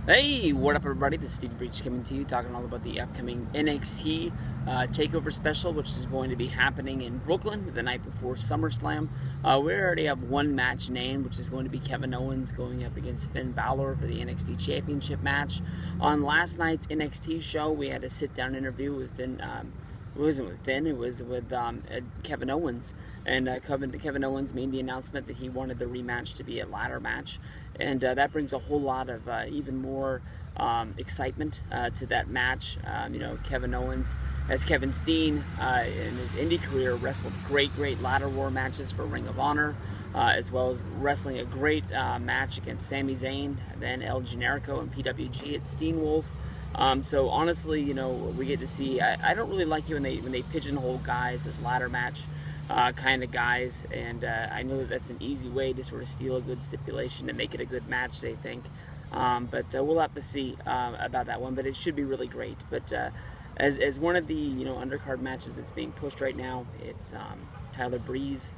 Hey, what up everybody? This is Steve Breach coming to you, talking all about the upcoming NXT TakeOver special, which is going to be happening in Brooklyn the night before SummerSlam. We already have one match named, which is going to be Kevin Owens going up against Finn Balor for the NXT Championship match. On last night's NXT show, we had a sit-down interview with Finn. It wasn't with Finn, it was with Kevin Owens. And Kevin Owens made the announcement that he wanted the rematch to be a ladder match. And that brings a whole lot of even more excitement to that match. Kevin Owens, as Kevin Steen in his indie career, wrestled great ladder war matches for Ring of Honor, as well as wrestling a great match against Sami Zayn, then El Generico and PWG at Steenwolf. So honestly, we get to see. I don't really like it when they pigeonhole guys as ladder match kind of guys, and I know that that's an easy way to sort of steal a good stipulation and make it a good match, they think. But we'll have to see about that one. But it should be really great. But as one of the undercard matches that's being pushed right now, it's Tyler Breeze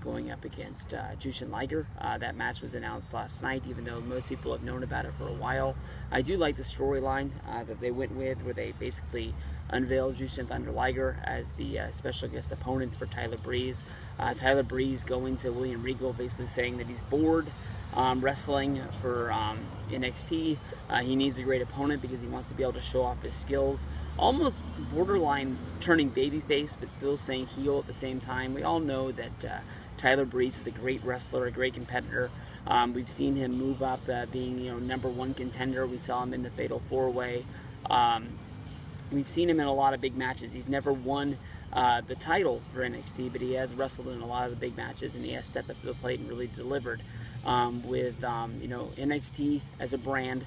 going up against Jushin Liger. That match was announced last night, even though most people have known about it for a while. I do like the storyline that they went with, where they basically unveiled Jushin Thunder Liger as the special guest opponent for Tyler Breeze. Tyler Breeze going to William Regal, basically saying that he's bored wrestling for NXT. He needs a great opponent because he wants to be able to show off his skills. Almost borderline turning babyface, but still saying heel at the same time. We all know that Tyler Breeze is a great wrestler, a great competitor. We've seen him move up, being #1 contender. We saw him in the Fatal 4-Way. We've seen him in a lot of big matches. He's never won the title for NXT, but he has wrestled in a lot of the big matches, and he has stepped up to the plate and really delivered. With NXT as a brand,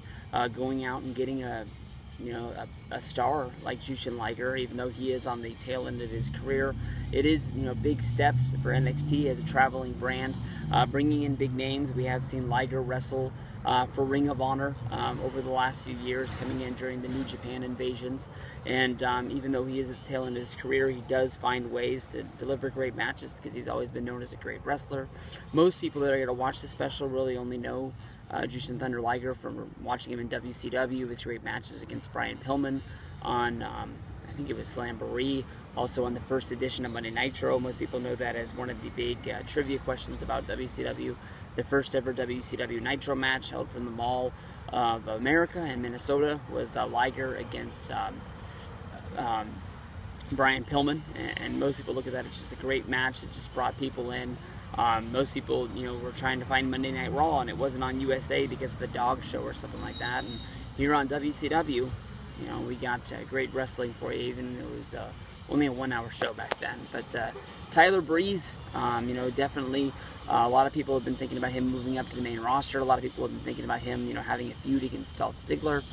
going out and getting a star like Jushin Liger, even though he is on the tail end of his career. It is big steps for NXT as a traveling brand, bringing in big names. We have seen Liger wrestle for Ring of Honor over the last few years, coming in during the New Japan invasions. And even though he is at the tail end of his career, he does find ways to deliver great matches because he's always been known as a great wrestler. Most people that are going to watch the special really only know Jushin Thunder Liger from watching him in WCW, his great matches against Brian Pillman on, I think it was Slamboree, also on the first edition of Monday Nitro. Most people know that as one of the big trivia questions about WCW. The first ever WCW Nitro match held from the Mall of America in Minnesota was Liger against Brian Pillman, and most people look at that, it's just a great match that just brought people in. Most people, were trying to find Monday Night Raw, and it wasn't on USA because of the dog show or something like that. And here on WCW, we got great wrestling for you, even though it was only a 1-hour show back then. But Tyler Breeze, definitely a lot of people have been thinking about him moving up to the main roster. A lot of people have been thinking about him, having a feud against Dolph Ziggler.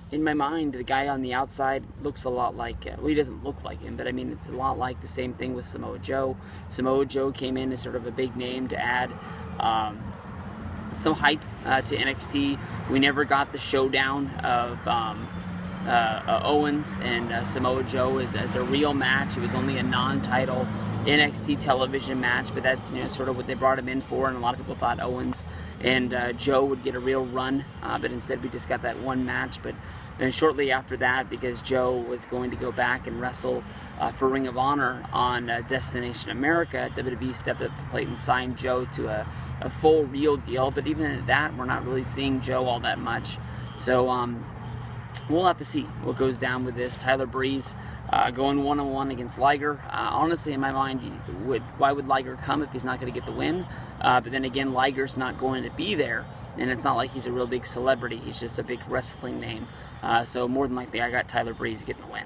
In my mind, the guy on the outside looks a lot like, well, he doesn't look like him, but I mean, it's a lot like the same thing with Samoa Joe. Samoa Joe came in as sort of a big name to add some hype to NXT. We never got the showdown of Owens and Samoa Joe as a real match. It was only a non-title NXT television match, but that's sort of what they brought him in for, and a lot of people thought Owens and Joe would get a real run, but instead we just got that one match. But then shortly after that, because Joe was going to go back and wrestle for Ring of Honor on Destination America, WWE stepped up the plate and signed Joe to a full real deal. But even at that, we're not really seeing Joe all that much. So we'll have to see what goes down with this. Tyler Breeze going one-on-one against Liger. Honestly, in my mind, why would Liger come if he's not going to get the win? But then again, Liger's not going to be there, and it's not like he's a real big celebrity. He's just a big wrestling name. So more than likely, I got Tyler Breeze getting the win.